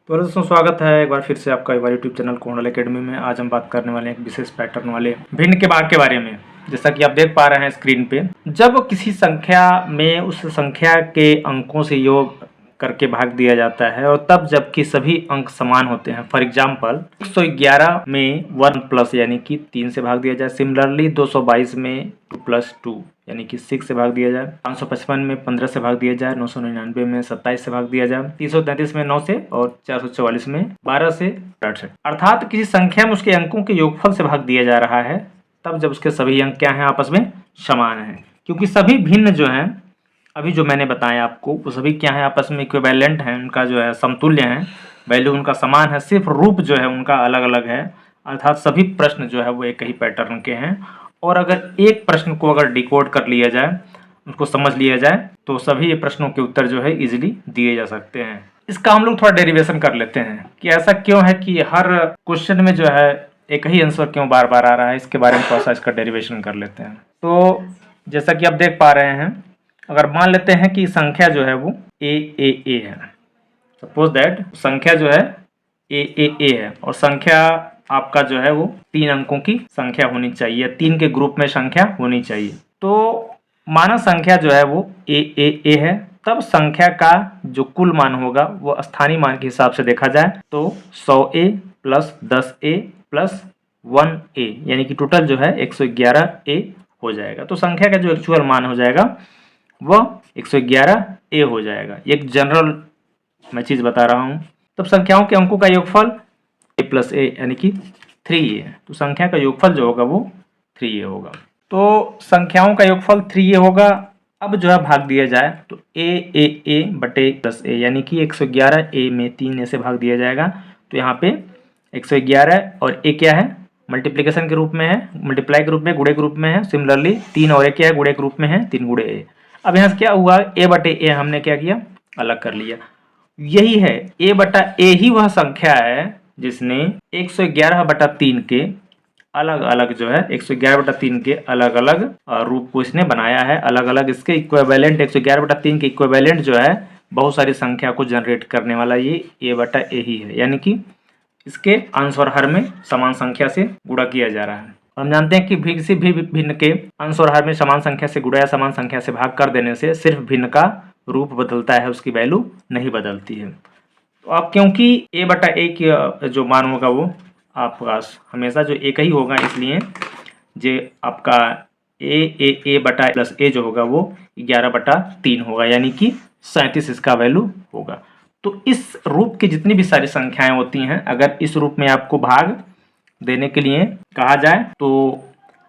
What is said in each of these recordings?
तो दोस्तों स्वागत है एक बार फिर से आपका हमारे यूट्यूब चैनल कोंडल एकेडमी में। आज हम बात करने वाले हैं एक विशेष पैटर्न वाले भिन्न के भाग के बारे में। जैसा कि आप देख पा रहे हैं स्क्रीन पे, जब किसी संख्या में उस संख्या के अंकों से योग करके भाग दिया जाता है और तब जबकि सभी अंक समान होते हैं। फॉर एग्जाम्पल 111 में 1 प्लस यानी कि 3 से भाग दिया जाए। सिमिलरली 222 में 2 प्लस 2 यानी कि 6 से भाग दिया जाए। 555 में 15 से भाग दिया जाए। 999 में 27 से भाग दिया जाए। 333 में 9 से और 444 में 12 से 68। अर्थात किसी संख्या में उसके अंकों के योगफल से भाग दिया जा रहा है तब जब उसके सभी अंक क्या हैं, आपस में समान हैं। क्योंकि सभी भिन्न जो हैं, अभी जो मैंने बताया आपको, वो सभी क्या है, आपस में इक्विवेलेंट हैं, उनका जो है समतुल्य है, वैल्यू उनका समान है, सिर्फ रूप जो है उनका अलग अलग है। अर्थात सभी प्रश्न जो है वो एक ही पैटर्न के हैं। और अगर एक प्रश्न को अगर डिकोड कर लिया जाए, उसको समझ लिया जाए, तो सभी प्रश्नों के उत्तर जो है इजीली दिए जा सकते हैं। इसका हम लोग थोड़ा डेरिवेशन कर लेते हैं कि ऐसा क्यों है कि हर क्वेश्चन में जो है एक ही आंसर क्यों बार बार आ रहा है। इसके बारे में थोड़ा सा इसका डेरिवेशन कर लेते हैं। तो जैसा कि आप देख पा रहे हैं, अगर मान लेते हैं कि संख्या जो है वो ए है, सपोज दैट संख्या जो है ए है और संख्या आपका जो है वो 3 अंकों की संख्या होनी चाहिए, 3 के ग्रुप में संख्या होनी चाहिए। तो माना संख्या जो है वो ए है, तब संख्या का जो कुल मान होगा वो स्थानीय मान के हिसाब से देखा जाए तो 100A plus 10A plus 1A यानी कि टोटल जो है 111A हो जाएगा। तो संख्या का जो एक्चुअल मान हो जाएगा वह 111A हो जाएगा। एक जनरल मैं चीज़ बता रहा हूँ। तब संख्याओं के अंकों का योगफल A प्लस A यानी कि 3A है। तो संख्या का योगफल जो होगा वो 3A होगा। तो संख्याओं का योगफल 3A होगा। अब जो है भाग दिया जाए तो A बटे प्लस A यानी कि 111A में 3A से भाग दिया जाएगा। तो यहाँ पे 111 और A क्या है, मल्टीप्लिकेशन के रूप में है, मल्टीप्लाई के रूप में, गुणे के रूप में है। सिमिलरली 3 और A क्या है, गुणे के रूप में है, 3 गुणे A। अब यहाँ से क्या हुआ, A बटे A हमने क्या किया, अलग कर लिया। यही है A बटा A ही वह संख्या है जिसने 111 बटा 3 के अलग अलग जो है 111 बटा 3 के अलग अलग रूप को इसने बनाया है। अलग अलग इसके इक्विवेलेंट 111 बटा 3 के इक्विवेलेंट जो है बहुत सारी संख्या को जनरेट करने वाला ये A बटा A ही है। यानी कि इसके अंश और हर में समान संख्या से गुणा किया जा रहा है। हम जानते हैं कि किसी भी भिन्न के अंश और हर में समान संख्या से गुणा या समान संख्या से भाग कर देने से सिर्फ भिन्न का रूप बदलता है, उसकी वैल्यू नहीं बदलती है। तो अब क्योंकि A बटा A की जो मान होगा वो आपका हमेशा जो एक ही होगा, इसलिए जो आपका A बटा प्लस A जो होगा वो 11 बटा 3 होगा, यानी कि 37 इसका वैल्यू होगा। तो इस रूप की जितनी भी सारी संख्याएं होती हैं, अगर इस रूप में आपको भाग देने के लिए कहा जाए तो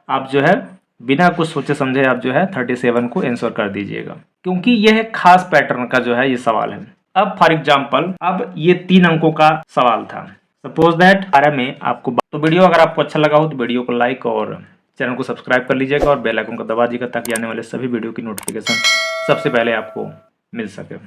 आप जो है बिना कुछ सोचे समझे आप जो है 37 को आंसर कर दीजिएगा, क्योंकि यह खास पैटर्न का जो है ये सवाल है। अब फॉर एग्जांपल, अब ये 3 अंकों का सवाल था। सपोज दैट बारे में आपको, तो वीडियो अगर आपको अच्छा लगा हो तो वीडियो को लाइक और चैनल को सब्सक्राइब कर लीजिएगा और बेल आइकन को दबा दीजिएगा ताकि आने वाले सभी वीडियो की नोटिफिकेशन सबसे पहले आपको मिल सके।